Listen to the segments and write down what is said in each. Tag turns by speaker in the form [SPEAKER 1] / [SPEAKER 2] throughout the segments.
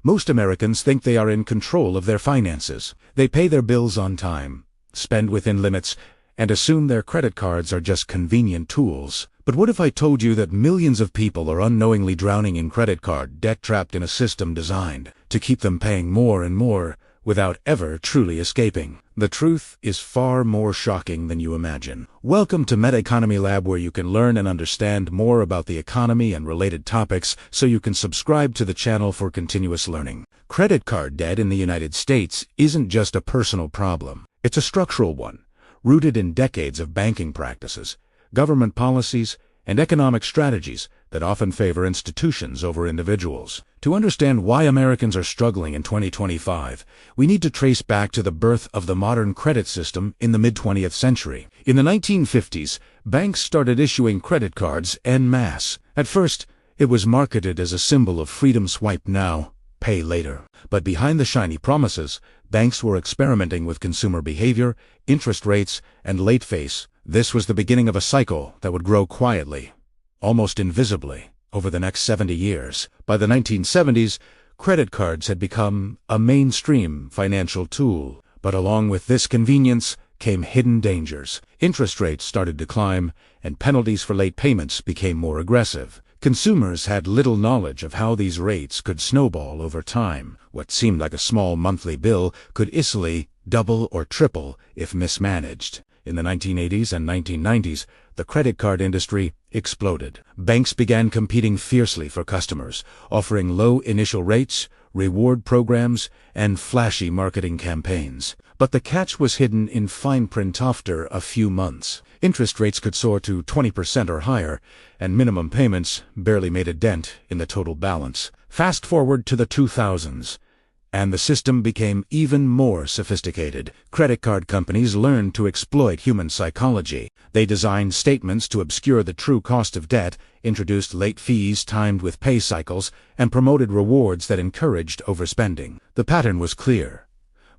[SPEAKER 1] Most Americans think they are in control of their finances. They pay their bills on time, spend within limits, and assume their credit cards are just convenient tools. But what if I told you that millions of people are unknowingly drowning in credit card debt, trapped in a system designed to keep them paying more and more without ever truly escaping? The truth is far more shocking than you imagine. Welcome to Meta Economy Lab, where you can learn and understand more about the economy and related topics, so you can subscribe to the channel for continuous learning. Credit card debt in the United States isn't just a personal problem. It's a structural one, rooted in decades of banking practices, government policies, and economic strategies that often favor institutions over individuals. To understand why Americans are struggling in 2025, we need to trace back to the birth of the modern credit system in the mid-20th century. In the 1950s, banks started issuing credit cards en masse. At first, it was marketed as a symbol of freedom: swipe now, pay later. But behind the shiny promises, banks were experimenting with consumer behavior, interest rates, and late fees. This was the beginning of a cycle that would grow quietly, almost invisibly, over the next 70 years. By the 1970s, credit cards had become a mainstream financial tool. But along with this convenience came hidden dangers. Interest rates started to climb, and penalties for late payments became more aggressive. Consumers had little knowledge of how these rates could snowball over time. What seemed like a small monthly bill could easily double or triple if mismanaged. In the 1980s and 1990s, the credit card industry exploded. Banks began competing fiercely for customers, offering low initial rates, reward programs, and flashy marketing campaigns. But the catch was hidden in fine print. After a few months, interest rates could soar to 20% or higher, and minimum payments barely made a dent in the total balance. Fast forward to the 2000s, and the system became even more sophisticated. Credit card companies learned to exploit human psychology. They designed statements to obscure the true cost of debt, introduced late fees timed with pay cycles, and promoted rewards that encouraged overspending. The pattern was clear: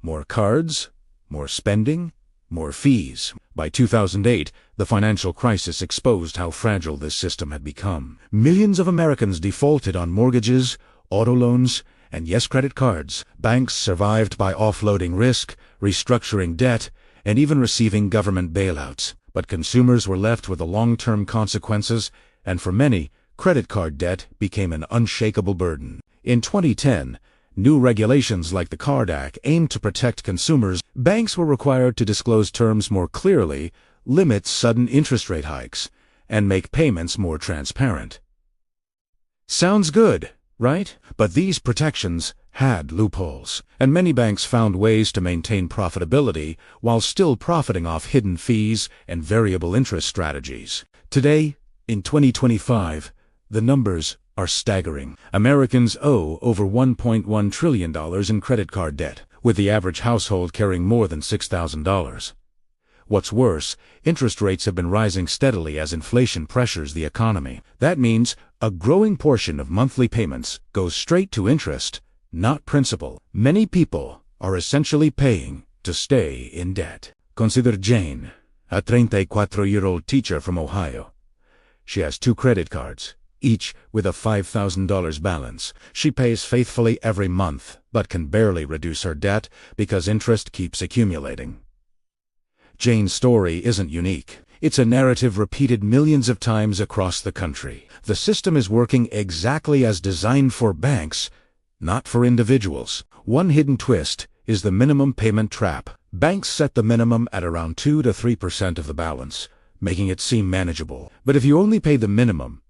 [SPEAKER 1] more cards, more spending, more fees. By 2008, the financial crisis exposed how fragile this system had become. Millions of Americans defaulted on mortgages, auto loans, and yes, credit cards. Banks survived by offloading risk, restructuring debt, and even receiving government bailouts. But consumers were left with the long-term consequences, and for many, credit card debt became an unshakable burden. In 2010, new regulations like the Card Act aimed to protect consumers. Banks were required to disclose terms more clearly, limit sudden interest rate hikes, and make payments more transparent. Sounds good, right? But these protections had loopholes, and many banks found ways to maintain profitability while still profiting off hidden fees and variable interest strategies. Today, in 2025, the numbers are staggering. Americans owe over $1.1 trillion in credit card debt, with the average household carrying more than $6,000. What's worse, interest rates have been rising steadily as inflation pressures the economy. That means a growing portion of monthly payments goes straight to interest, not principal. Many people are essentially paying to stay in debt. Consider Jane, a 34-year-old teacher from Ohio. She has 2 credit cards, each with a $5,000 balance. She pays faithfully every month, but can barely reduce her debt because interest keeps accumulating. Jane's story isn't unique. It's a narrative repeated millions of times across the country. The system is working exactly as designed for banks, not for individuals. One hidden twist is the minimum payment trap. Banks set the minimum at around 2 to 3% of the balance, making it seem manageable. But if you only pay the minimum,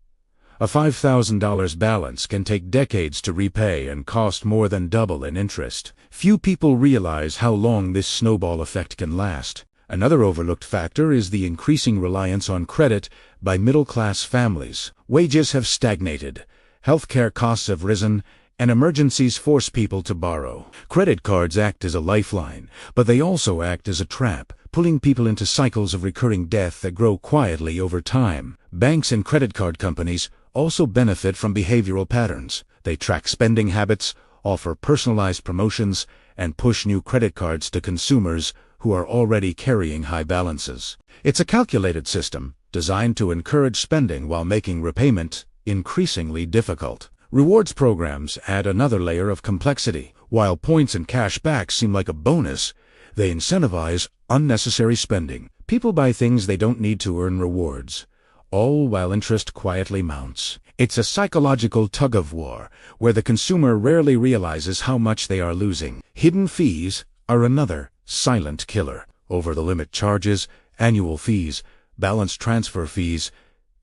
[SPEAKER 1] a $5,000 balance can take decades to repay and cost more than double in interest. Few people realize how long this snowball effect can last. Another overlooked factor is the increasing reliance on credit by middle-class families. Wages have stagnated, healthcare costs have risen, and emergencies force people to borrow. Credit cards act as a lifeline, but they also act as a trap, pulling people into cycles of recurring debt that grow quietly over time. Banks and credit card companies also benefit from behavioral patterns. They track spending habits, offer personalized promotions, and push new credit cards to consumers who are already carrying high balances. It's a calculated system designed to encourage spending while making repayment increasingly difficult. Rewards programs add another layer of complexity. While points and cash back seem like a bonus, they incentivize unnecessary spending. People buy things they don't need to earn rewards, all while interest quietly mounts. It's a psychological tug-of-war, where the consumer rarely realizes how much they are losing. Hidden fees are another silent killer. Over-the-limit charges, annual fees, balance transfer fees,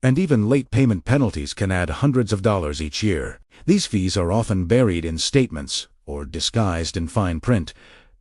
[SPEAKER 1] and even late payment penalties can add hundreds of dollars each year. These fees are often buried in statements or disguised in fine print,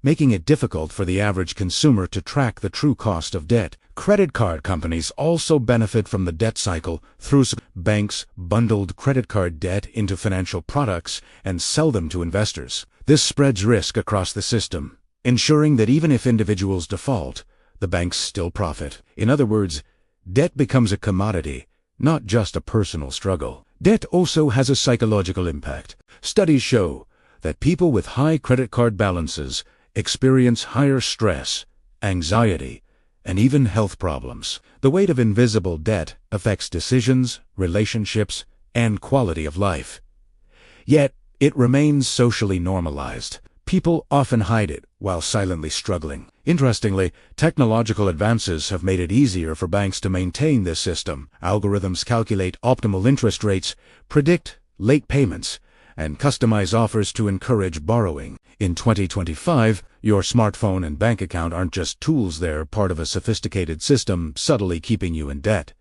[SPEAKER 1] making it difficult for the average consumer to track the true cost of debt. Credit card companies also benefit from the debt cycle through banks bundled credit card debt into financial products and sell them to investors. This spreads risk across the system, ensuring that even if individuals default, the banks still profit. In other words, debt becomes a commodity, not just a personal struggle. Debt also has a psychological impact. Studies show that people with high credit card balances experience higher stress, anxiety, and even health problems. The weight of invisible debt affects decisions, relationships, and quality of life. Yet, it remains socially normalized. People often hide it while silently struggling. Interestingly, technological advances have made it easier for banks to maintain this system. Algorithms calculate optimal interest rates, predict late payments, and customize offers to encourage borrowing. In 2025, your smartphone and bank account aren't just tools, they're part of a sophisticated system subtly keeping you in debt.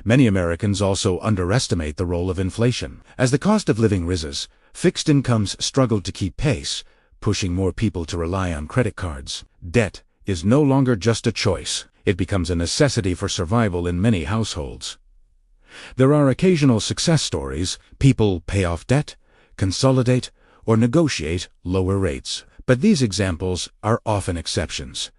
[SPEAKER 1] Many Americans also underestimate the role of inflation. As the cost of living rises, fixed incomes struggle to keep pace, pushing more people to rely on credit cards. Debt is no longer just a choice. It becomes a necessity for survival in many households. There are occasional success stories. People pay off debt, consolidate, or negotiate lower rates. But these examples are often exceptions,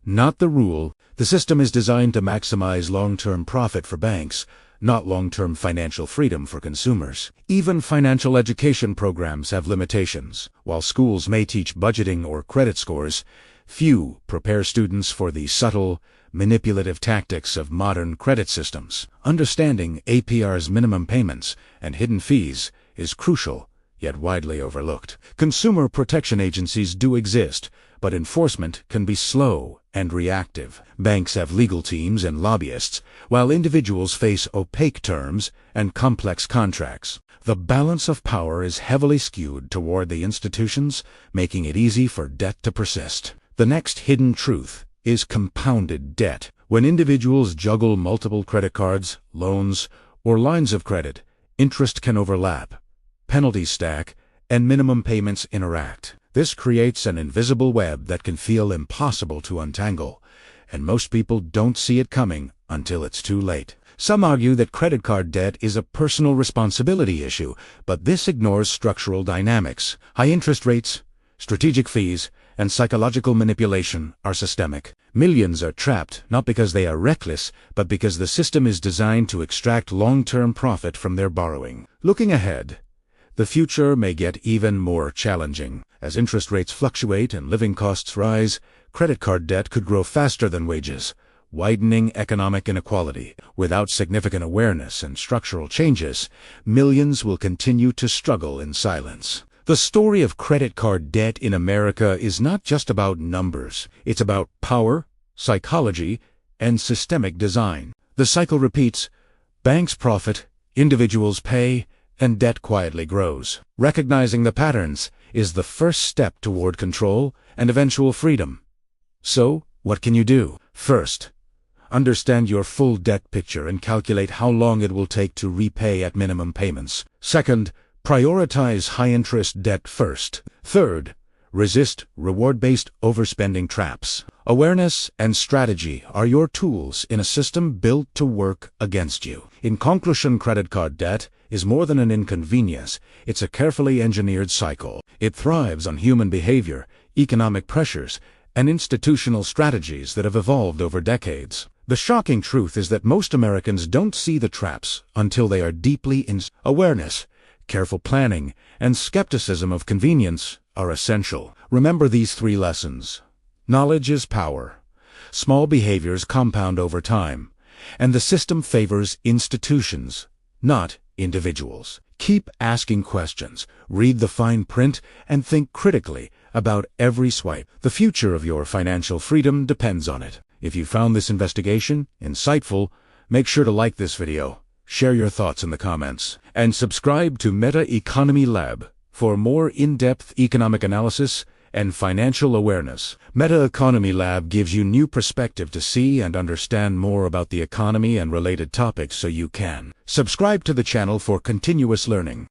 [SPEAKER 1] not the rule. The system is designed to maximize long-term profit for banks, not long-term financial freedom for consumers. Even financial education programs have limitations. While schools may teach budgeting or credit scores, few prepare students for the subtle, manipulative tactics of modern credit systems. Understanding APR's minimum payments and hidden fees is crucial, yet widely overlooked. Consumer protection agencies do exist, but enforcement can be slow and reactive. Banks have legal teams and lobbyists, while individuals face opaque terms and complex contracts. The balance of power is heavily skewed toward the institutions, making it easy for debt to persist. The next hidden truth is compounded debt. When individuals juggle multiple credit cards, loans, or lines of credit, interest can overlap, penalties stack, and minimum payments interact. This creates an invisible web that can feel impossible to untangle, and most people don't see it coming until it's too late. Some argue that credit card debt is a personal responsibility issue, but this ignores structural dynamics. High interest rates, strategic fees, and psychological manipulation are systemic. Millions are trapped not because they are reckless, but because the system is designed to extract long-term profit from their borrowing. Looking ahead, the future may get even more challenging. As interest rates fluctuate and living costs rise, credit card debt could grow faster than wages, widening economic inequality. Without significant awareness and structural changes, millions will continue to struggle in silence. The story of credit card debt in America is not just about numbers. It's about power, psychology, and systemic design. The cycle repeats. Banks profit, individuals pay, and debt quietly grows. Recognizing the patterns is the first step toward control and eventual freedom. So, what can you do? First, understand your full debt picture and calculate how long it will take to repay at minimum payments. Second, prioritize high-interest debt first. Third, resist reward-based overspending traps. Awareness and strategy are your tools in a system built to work against you. In conclusion, credit card debt is more than an inconvenience. It's a carefully engineered cycle. It thrives on human behavior, economic pressures, and institutional strategies that have evolved over decades. The shocking truth is that most Americans don't see the traps until they are deeply in. Awareness, careful planning, and skepticism of convenience are essential. Remember these 3 lessons. Knowledge is power. Small behaviors compound over time, and the system favors institutions, not individuals. Keep asking questions, read the fine print, and think critically about every swipe. The future of your financial freedom depends on it. If you found this investigation insightful, make sure to like this video, share your thoughts in the comments, and subscribe to Meta Economy Lab for more in-depth economic analysis and financial awareness. Meta Economy Lab gives you new perspective to see and understand more about the economy and related topics so you can subscribe to the channel for continuous learning.